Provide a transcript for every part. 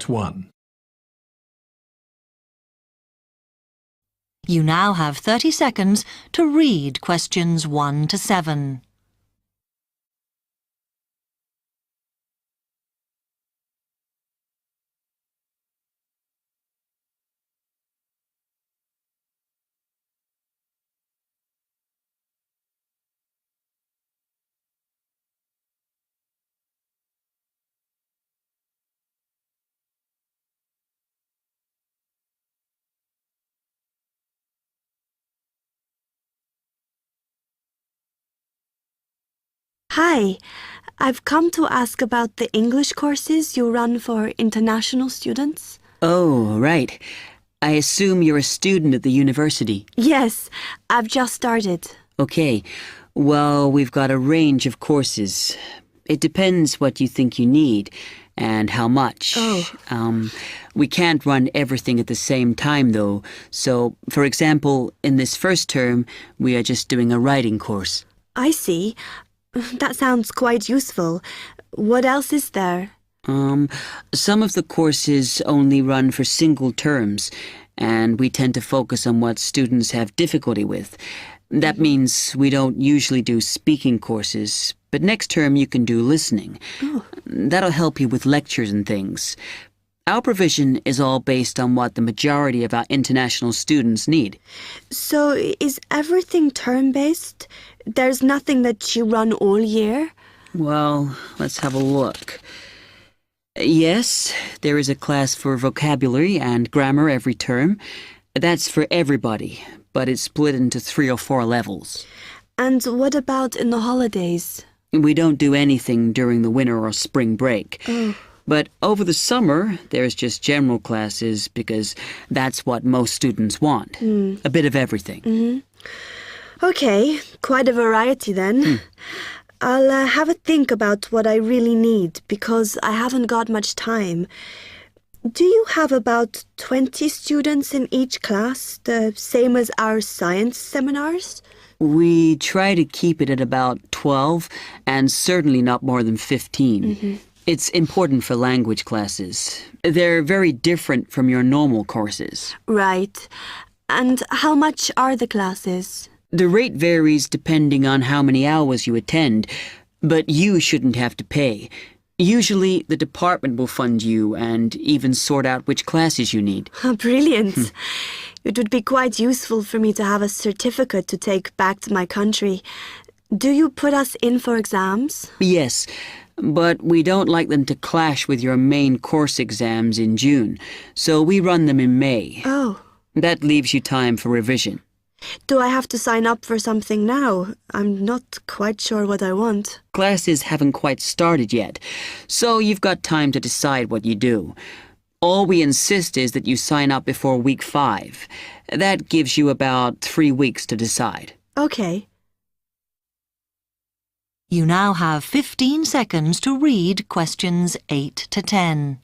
Part 1. You now have 30 seconds to read questions 1 to 7. Hi, I've come to ask about the English courses you run for international students. Oh, right. I assume you're a student at the university. Yes, I've just started. Okay. Well, we've got a range of courses. It depends what you think you need and how much. Oh. We can't run everything at the same time, though. So, for example, in this first term, we are just doing a writing course. I see. That sounds quite useful. What else is there? Some of the courses only run for single terms, and we tend to focus on what students have difficulty with. That means we don't usually do speaking courses, but next term you can do listening. Oh. That'll help you with lectures and things. Our provision is all based on what the majority of our international students need. So, is everything term-based? There's nothing that you run all year? Well, let's have a look. Yes, there is a class for vocabulary and grammar every term. That's for everybody, but it's split into 3 or 4 levels. And what about in the holidays? We don't do anything during the winter or spring break. Oh. But over the summer, there's just general classes because that's what most students want. A bit of everything. Okay, quite a variety then. I'll have a think about what I really need because I haven't got much time. Do you have about 20 students in each class, the same as our science seminars? We try to keep it at about 12 and certainly not more than 15. It's important for language classes. They're very different from your normal courses. Right. And how much are the classes? The rate varies depending on how many hours you attend, but you shouldn't have to pay. Usually, the department will fund you and even sort out which classes you need. Brilliant. It would be quite useful for me to have a certificate to take back to my country. Do you put us in for exams? Yes, but we don't like them to clash with your main course exams in June, so we run them in May. Oh. That leaves you time for revision. Do I have to sign up for something now? I'm not quite sure what I want. Classes haven't quite started yet, so you've got time to decide what you do. All we insist is that you sign up before week 5. That gives you about 3 weeks to decide. Okay. You now have 15 seconds to read questions 8 to 10.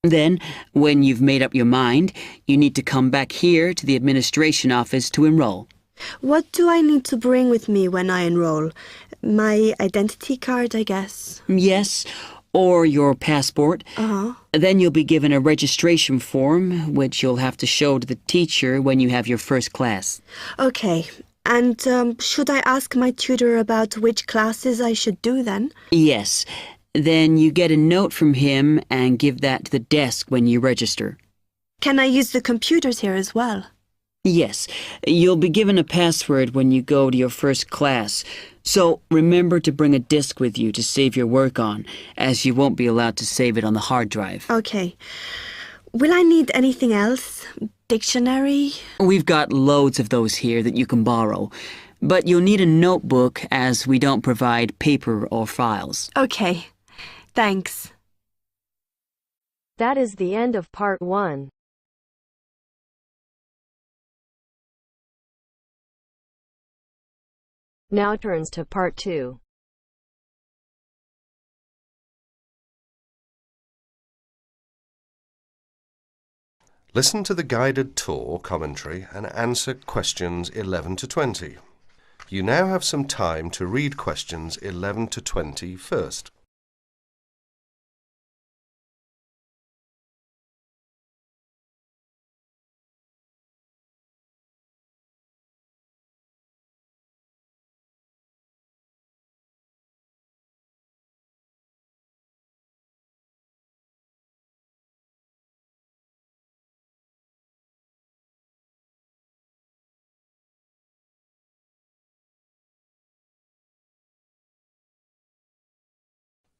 Then, when you've made up your mind, you need to come back here to the administration office to enroll. What do I need to bring with me when I enroll? My identity card, I guess. Yes, or your passport. Then you'll be given a registration form, which you'll have to show to the teacher when you have your first class. Okay. And should I ask my tutor about which classes I should do then? Yes. Then you get a note from him and give that to the desk when you register. Can I use the computers here as well? Yes. You'll be given a password when you go to your first class. So remember to bring a disk with you to save your work on, as you won't be allowed to save it on the hard drive. Okay. Will I need anything else? Dictionary? We've got loads of those here that you can borrow. But you'll need a notebook as we don't provide paper or files. Okay. Thanks. That is the end of part 1. Now turns to part 2. Listen to the guided tour commentary and answer questions 11 to 20. You now have some time to read questions 11 to 20 first.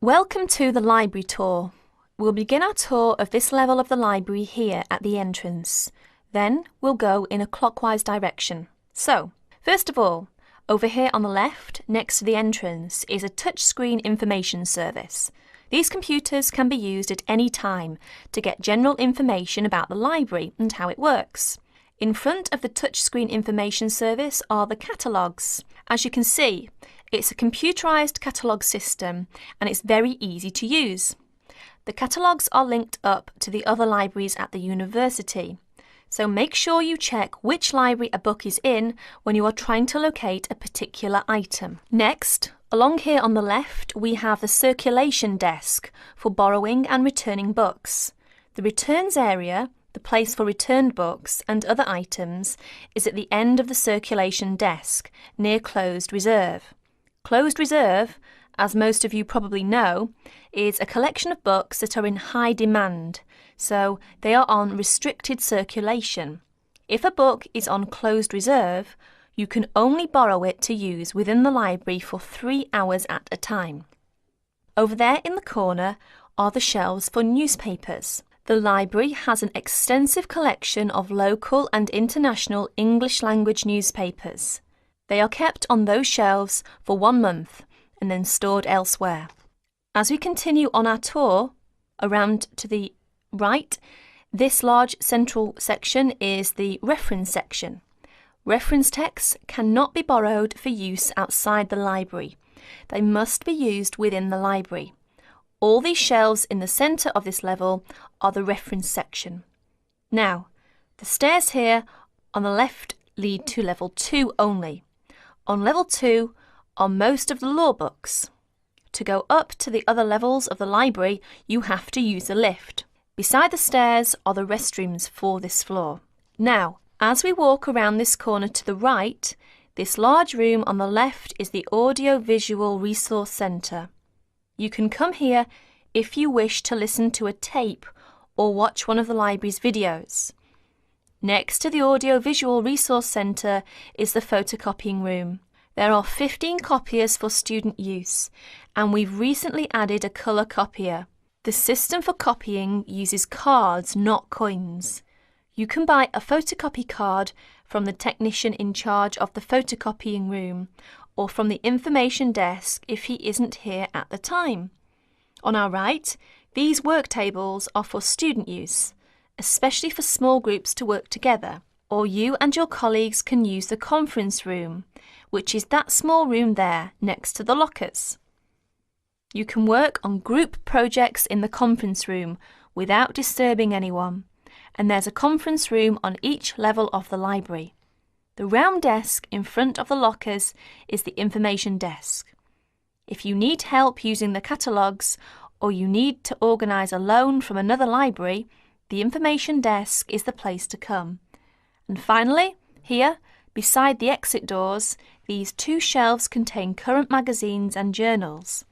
Welcome to the library tour. We'll begin our tour of this level of the library here at the entrance. Then we'll go in a clockwise direction. So, first of all, over here on the left, next to the entrance, is a touchscreen information service. These computers can be used at any time to get general information about the library and how it works. In front of the touchscreen information service are the catalogues. As you can see, it's a computerized catalogue system and it's very easy to use. The catalogues are linked up to the other libraries at the university, so make sure you check which library a book is in when you are trying to locate a particular item. Next, along here on the left, we have the circulation desk for borrowing and returning books. The returns area, the place for returned books and other items, is at the end of the circulation desk, near closed reserve. Closed reserve, as most of you probably know, is a collection of books that are in high demand, so they are on restricted circulation. If a book is on closed reserve, you can only borrow it to use within the library for 3 hours at a time. Over there in the corner are the shelves for newspapers. The library has an extensive collection of local and international English language newspapers. They are kept on those shelves for 1 month and then stored elsewhere. As we continue on our tour, around to the right, this large central section is the reference section. Reference texts cannot be borrowed for use outside the library. They must be used within the library. All these shelves in the centre of this level are the reference section. Now, the stairs here on the left lead to level 2 only. On level 2 are most of the law books. To go up to the other levels of the library, you have to use a lift. Beside the stairs are the restrooms for this floor. Now, as we walk around this corner to the right, this large room on the left is the Audio-Visual Resource Centre. You can come here if you wish to listen to a tape or watch one of the library's videos. Next to the Audio-Visual Resource Centre is the photocopying room. There are 15 copiers for student use, and we've recently added a colour copier. The system for copying uses cards, not coins. You can buy a photocopy card from the technician in charge of the photocopying room, or from the information desk if he isn't here at the time. On our right, these work tables are for student use, especially for small groups to work together, or you and your colleagues can use the conference room, which is that small room there next to the lockers. You can work on group projects in the conference room without disturbing anyone, and there's a conference room on each level of the library. The round desk in front of the lockers is the information desk. If you need help using the catalogues, or you need to organise a loan from another library, the information desk is the place to come. And finally, here, beside the exit doors, these 2 shelves contain current magazines and journals.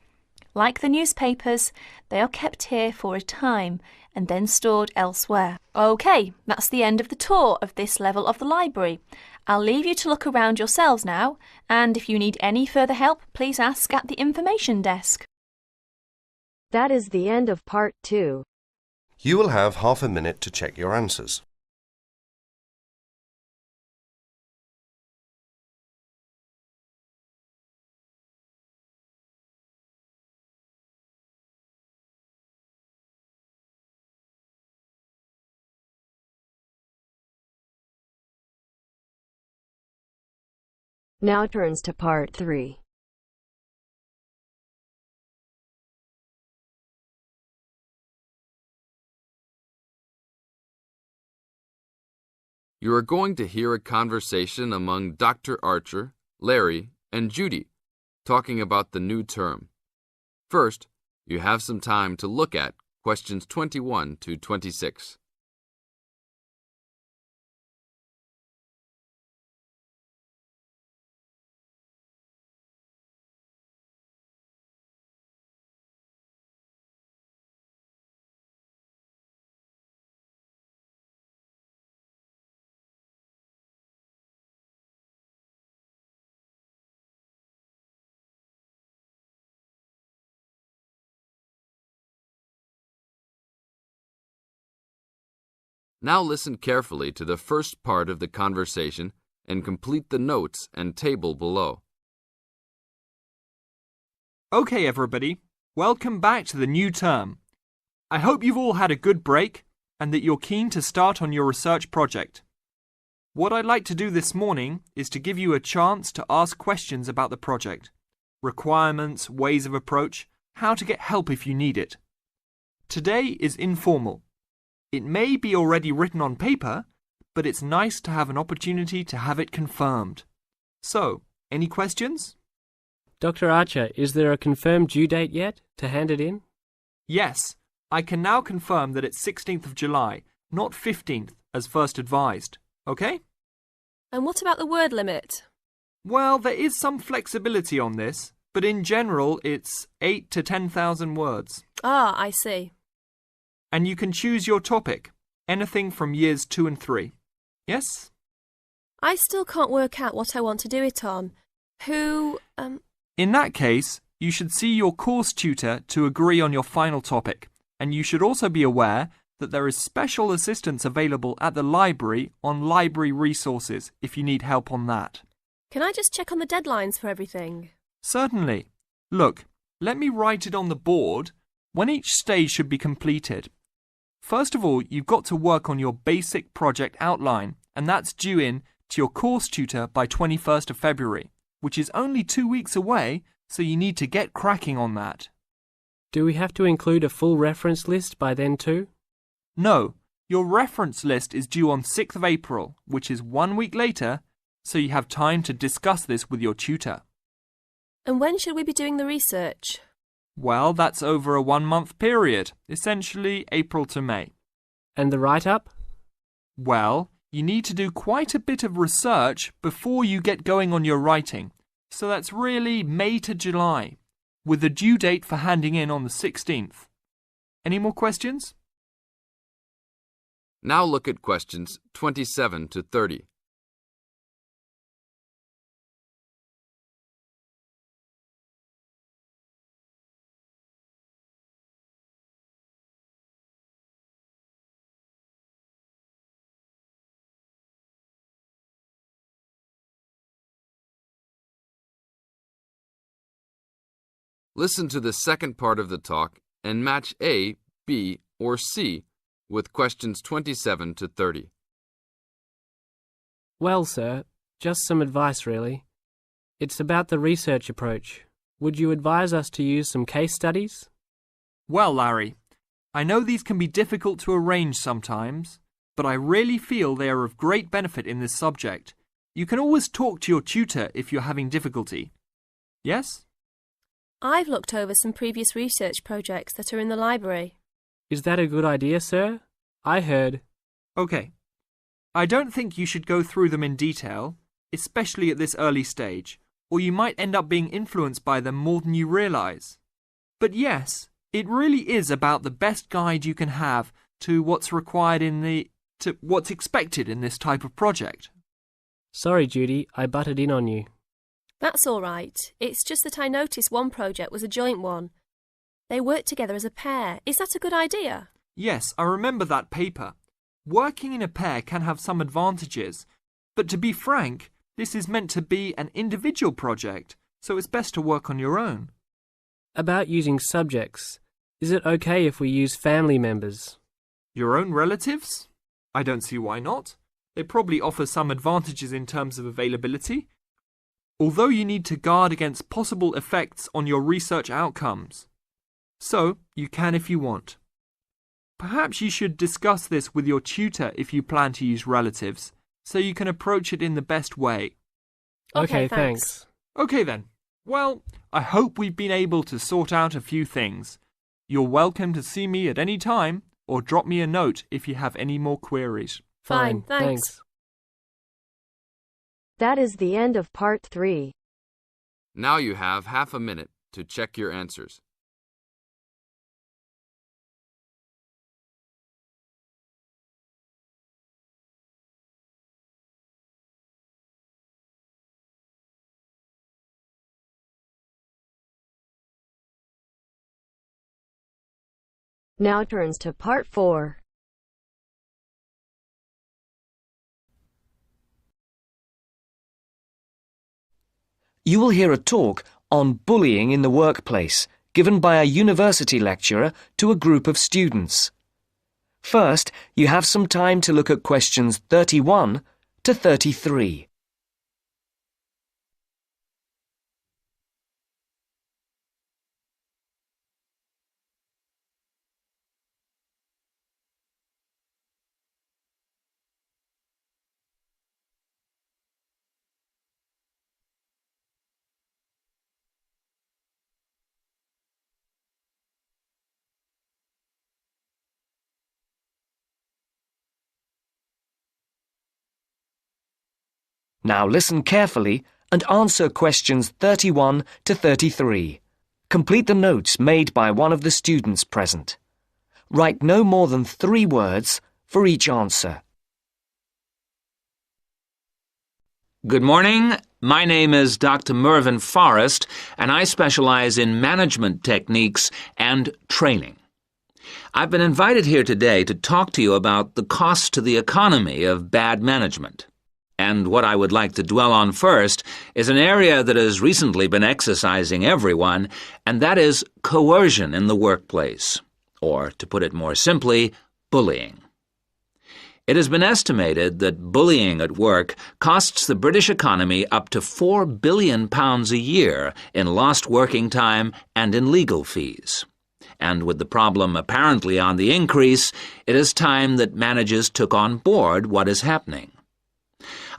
Like the newspapers, they are kept here for a time and then stored elsewhere. Okay, that's the end of the tour of this level of the library. I'll leave you to look around yourselves now, and if you need any further help, please ask at the information desk. That is the end of part 2. You will have half a minute to check your answers. Now turns to part 3. You are going to hear a conversation among Dr. Archer, Larry, and Judy, talking about the new term. First, you have some time to look at questions 21 to 26. Now listen carefully to the first part of the conversation and complete the notes and table below. Okay, everybody, welcome back to the new term. I hope you've all had a good break and that you're keen to start on your research project. What I'd like to do this morning is to give you a chance to ask questions about the project, requirements, ways of approach, how to get help if you need it. Today is informal. It may be already written on paper, but it's nice to have an opportunity to have it confirmed. So, any questions? Dr. Archer, is there a confirmed due date yet to hand it in? Yes, I can now confirm that it's 16th of July, not 15th, as first advised. Okay? And what about the word limit? Well, there is some flexibility on this, but in general it's 8 to 10,000 words. Ah, I see. And you can choose your topic, anything from years 2 and 3. Yes? I still can't work out what I want to do it on. In that case, you should see your course tutor to agree on your final topic, and you should also be aware that there is special assistance available at the library on library resources if you need help on that. Can I just check on the deadlines for everything? Certainly. Look, let me write it on the board when each stage should be completed. First of all, you've got to work on your basic project outline, and that's due in to your course tutor by 21st of February, which is only 2 weeks away, so you need to get cracking on that. Do we have to include a full reference list by then too? No, your reference list is due on 6th of April, which is 1 week later, so you have time to discuss this with your tutor. And when should we be doing the research? Well, that's over a 1-month period, essentially April to May. And the write-up? Well, you need to do quite a bit of research before you get going on your writing, so that's really May to July, with the due date for handing in on the 16th. Any more questions? Now look at questions 27 to 30. Listen to the second part of the talk and match A, B, or C with questions 27 to 30. Well, sir, just some advice really. It's about the research approach. Would you advise us to use some case studies? Well, Larry, I know these can be difficult to arrange sometimes, but I really feel they are of great benefit in this subject. You can always talk to your tutor if you're having difficulty. Yes? I've looked over some previous research projects that are in the library. Is that a good idea, sir? I heard. Okay. I don't think you should go through them in detail, especially at this early stage, or you might end up being influenced by them more than you realise. But yes, it really is about the best guide you can have to what's required to what's expected in this type of project. Sorry, Judy, I butted in on you. That's all right. It's just that I noticed one project was a joint one. They worked together as a pair. Is that a good idea? Yes, I remember that paper. Working in a pair can have some advantages, but to be frank, this is meant to be an individual project, so it's best to work on your own. About using subjects, is it okay if we use family members? Your own relatives? I don't see why not. They probably offer some advantages in terms of availability, although you need to guard against possible effects on your research outcomes. So, you can if you want. Perhaps you should discuss this with your tutor if you plan to use relatives, so you can approach it in the best way. Okay, thanks. Okay then. Well, I hope we've been able to sort out a few things. You're welcome to see me at any time or drop me a note if you have any more queries. Fine, thanks. That is the end of part 3. Now you have half a minute to check your answers. Now turns to part 4. You will hear a talk on bullying in the workplace given by a university lecturer to a group of students. First, you have some time to look at questions 31 to 33. Now listen carefully and answer questions 31 to 33. Complete the notes made by one of the students present. Write no more than 3 words for each answer. Good morning. My name is Dr. Mervyn Forrest, and I specialize in management techniques and training. I've been invited here today to talk to you about the cost to the economy of bad management. And what I would like to dwell on first is an area that has recently been exercising everyone, and that is coercion in the workplace, or, to put it more simply, bullying. It has been estimated that bullying at work costs the British economy up to £4 billion a year in lost working time and in legal fees. And with the problem apparently on the increase, it is time that managers took on board what is happening.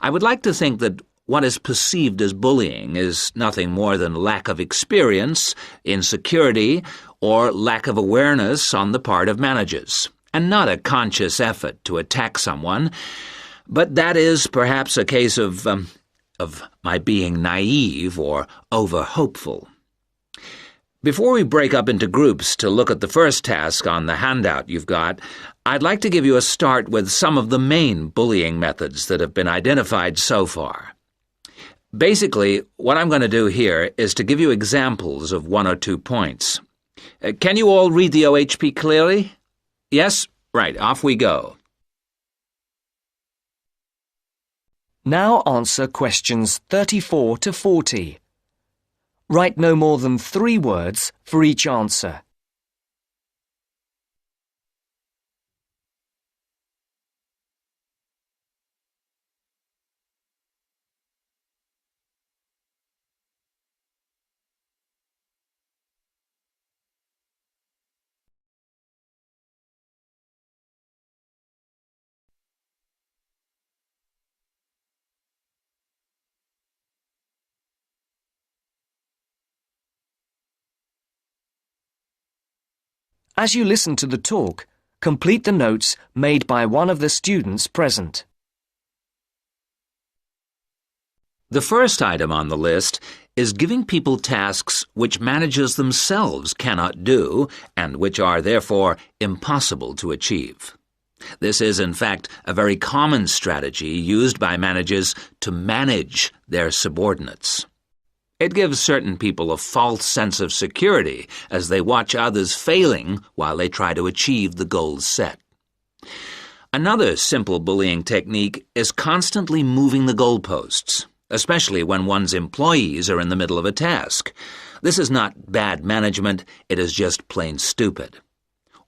I would like to think that what is perceived as bullying is nothing more than lack of experience, insecurity, or lack of awareness on the part of managers, and not a conscious effort to attack someone, but that is perhaps a case of my being naive or over-hopeful. Before we break up into groups to look at the first task on the handout you've got, I'd like to give you a start with some of the main bullying methods that have been identified so far. Basically, what I'm going to do here is to give you examples of 1 or 2 points. Can you all read the OHP clearly? Yes? Right, off we go. Now answer questions 34 to 40. Write no more than 3 words for each answer. As you listen to the talk, complete the notes made by one of the students present. The first item on the list is giving people tasks which managers themselves cannot do and which are therefore impossible to achieve. This is, in fact, a very common strategy used by managers to manage their subordinates. It gives certain people a false sense of security as they watch others failing while they try to achieve the goals set. Another simple bullying technique is constantly moving the goalposts, especially when one's employees are in the middle of a task. This is not bad management, it is just plain stupid.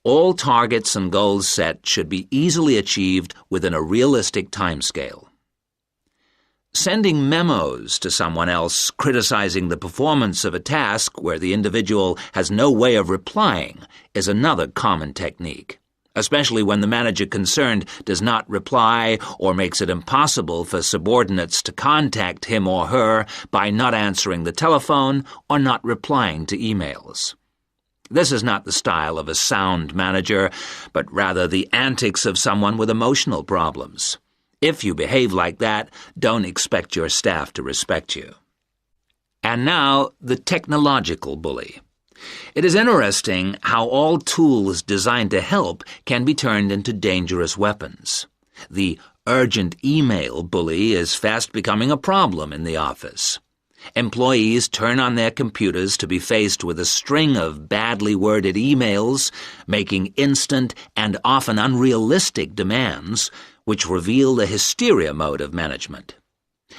All targets and goals set should be easily achieved within a realistic timescale. Sending memos to someone else criticizing the performance of a task where the individual has no way of replying is another common technique. especially when the manager concerned does not reply or makes it impossible for subordinates to contact him or her by not answering the telephone or not replying to emails. This is not the style of a sound manager, but rather the antics of someone with emotional problems. If you behave like that, don't expect your staff to respect you. And now, the technological bully. It is interesting how all tools designed to help can be turned into dangerous weapons. The urgent email bully is fast becoming a problem in the office. Employees turn on their computers to be faced with a string of badly worded emails, making instant and often unrealistic demands, which reveal the hysteria mode of management.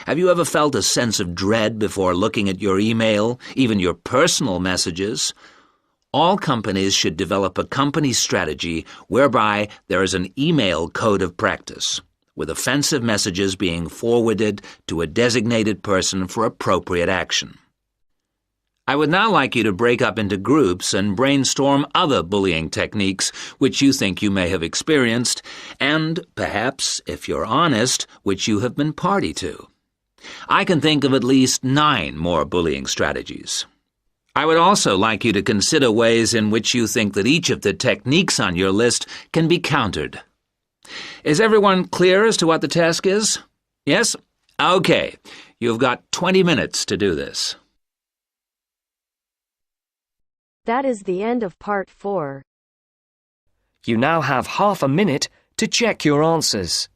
Have you ever felt a sense of dread before looking at your email, even your personal messages? All companies should develop a company strategy whereby there is an email code of practice, with offensive messages being forwarded to a designated person for appropriate action. I would now like you to break up into groups and brainstorm other bullying techniques which you think you may have experienced, and perhaps, if you're honest, which you have been party to. I can think of at least 9 more bullying strategies. I would also like you to consider ways in which you think that each of the techniques on your list can be countered. Is everyone clear as to what the task is? Yes? Okay. You've got 20 minutes to do this. That is the end of part 4. You now have half a minute to check your answers.